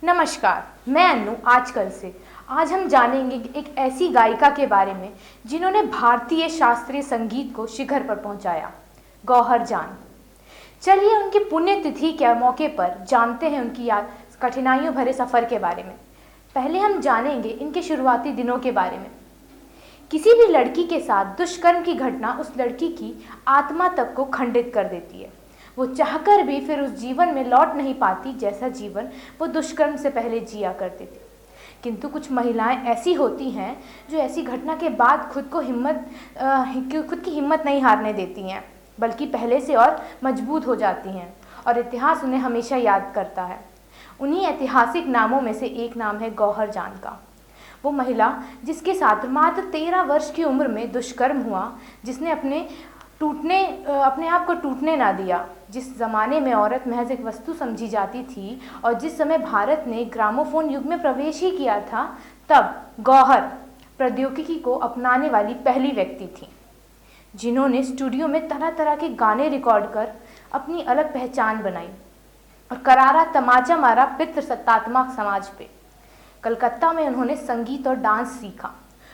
नमस्कार, मैं अन्नू आजकल से। आज हम जानेंगे एक ऐसी गायिका के बारे में जिन्होंने भारतीय शास्त्रीय संगीत को शिखर पर पहुंचाया, गौहर जान। चलिए उनकी पुण्यतिथि के मौके पर जानते हैं उनकी कठिनाइयों भरे सफ़र के बारे में। पहले हम जानेंगे इनके शुरुआती दिनों के बारे में। किसी भी लड़की के साथ दुष्कर्म की घटना उस लड़की की आत्मा तक को खंडित कर देती है। वो चाहकर भी फिर उस जीवन में लौट नहीं पाती जैसा जीवन वो दुष्कर्म से पहले जिया करती थी। किंतु कुछ महिलाएं ऐसी होती हैं जो ऐसी घटना के बाद खुद की हिम्मत नहीं हारने देती हैं, बल्कि पहले से और मजबूत हो जाती हैं और इतिहास उन्हें हमेशा याद करता है। उन्हीं ऐतिहासिक नामों में से एक नाम है गौहर जान का। वो महिला जिसके साथ मात्र 13 वर्ष की उम्र में दुष्कर्म हुआ, जिसने अपने आप को टूटने ना दिया। जिस ज़माने में औरत महज एक वस्तु समझी जाती थी और जिस समय भारत ने ग्रामोफोन युग में प्रवेश ही किया था, तब गौहर प्रौद्योगिकी को अपनाने वाली पहली व्यक्ति थी, जिन्होंने स्टूडियो में तरह तरह के गाने रिकॉर्ड कर अपनी अलग पहचान बनाई और करारा तमाचा मारा पितृसत्तात्मक समाज पे। कलकत्ता में उन्होंने संगीत और डांस सीखा।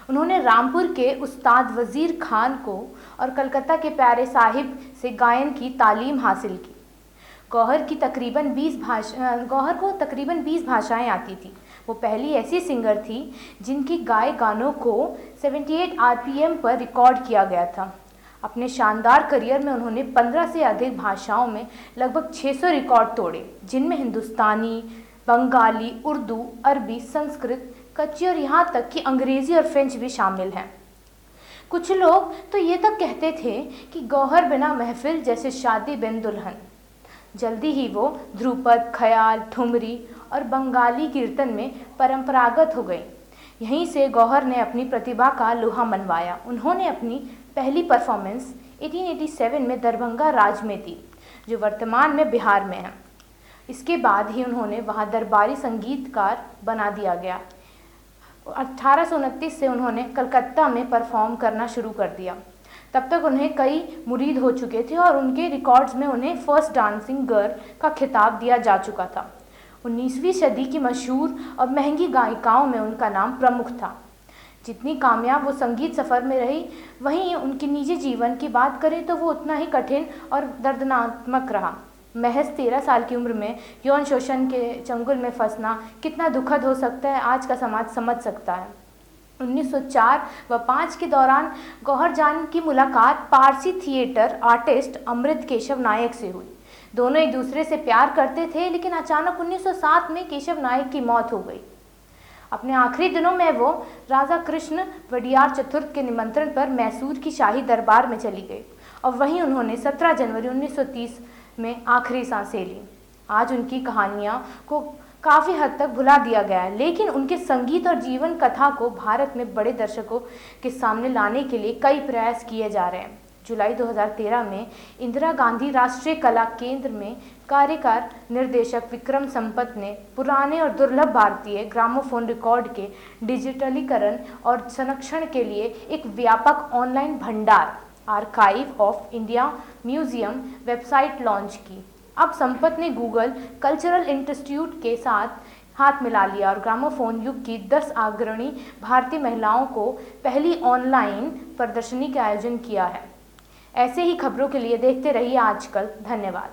उन्होंने रामपुर के उस्ताद वज़ीर खान को और कलकत्ता के प्यारे साहिब से गायन की तालीम हासिल की। गौहर को तकरीबन 20 भाषाएं आती थी। वो पहली ऐसी सिंगर थी जिनकी गाए गानों को 78 RPM पर रिकॉर्ड किया गया था। अपने शानदार करियर में उन्होंने 15 से अधिक भाषाओं में लगभग 600 रिकॉर्ड तोड़े, जिनमें हिंदुस्तानी, बंगाली, उर्दू, अरबी, संस्कृत, कच्ची और यहाँ तक कि अंग्रेज़ी और फ्रेंच भी शामिल हैं। कुछ लोग तो ये तक कहते थे कि गौहर बिना महफिल जैसे शादी बिन दुल्हन। जल्दी ही वो ध्रुपद, ख्याल, ठुमरी और बंगाली कीर्तन में परंपरागत हो गई। यहीं से गौहर ने अपनी प्रतिभा का लोहा मनवाया। उन्होंने अपनी पहली परफॉर्मेंस 1887 में दरभंगा राज्य में दी, जो वर्तमान में बिहार में है। इसके बाद ही उन्होंने वहाँ दरबारी संगीतकार बना दिया गया। 1829 से उन्होंने कलकत्ता में परफॉर्म करना शुरू कर दिया। तब तक उन्हें कई मुरीद हो चुके थे और उनके रिकॉर्ड्स में उन्हें फर्स्ट डांसिंग गर्ल का खिताब दिया जा चुका था। 19वीं सदी की मशहूर और महंगी गायिकाओं में उनका नाम प्रमुख था। जितनी कामयाब वो संगीत सफ़र में रही, वहीं उनके निजी जीवन की बात करें तो वो उतना ही कठिन और दर्दनात्मक रहा। महज 13 साल की उम्र में यौन शोषण के चंगुल में फंसना कितना दुखद हो सकता है, आज का समाज समझ सकता है। 1904 व 5 के दौरान गौहर जान की मुलाकात पारसी थिएटर आर्टिस्ट अमृत केशव नायक से हुई। दोनों एक दूसरे से प्यार करते थे, लेकिन अचानक 1907 में केशव नायक की मौत हो गई। अपने आखिरी दिनों में वो राजा कृष्ण वडियार चतुर्थ के निमंत्रण पर मैसूर की शाही दरबार में चली गई और वहीं उन्होंने 17 जनवरी 1930 में आखिरी सांसें ली। आज उनकी कहानियाँ को काफ़ी हद तक भुला दिया गया है, लेकिन उनके संगीत और जीवन कथा को भारत में बड़े दर्शकों के सामने लाने के लिए कई प्रयास किए जा रहे हैं। जुलाई 2013 में इंदिरा गांधी राष्ट्रीय कला केंद्र में कार्यकार निर्देशक विक्रम संपत ने पुराने और दुर्लभ भारतीय ग्रामोफोन रिकॉर्ड के डिजिटलीकरण और संरक्षण के लिए एक व्यापक ऑनलाइन भंडार archive of India museum website launch की। अब संपत ने गूगल कल्चरल इंस्टीट्यूट के साथ हाथ मिला लिया और ग्रामोफोन युग की 10 अग्रणी भारतीय महिलाओं को पहली ऑनलाइन प्रदर्शनी का आयोजन किया है। ऐसे ही खबरों के लिए देखते रहिए आजकल। धन्यवाद।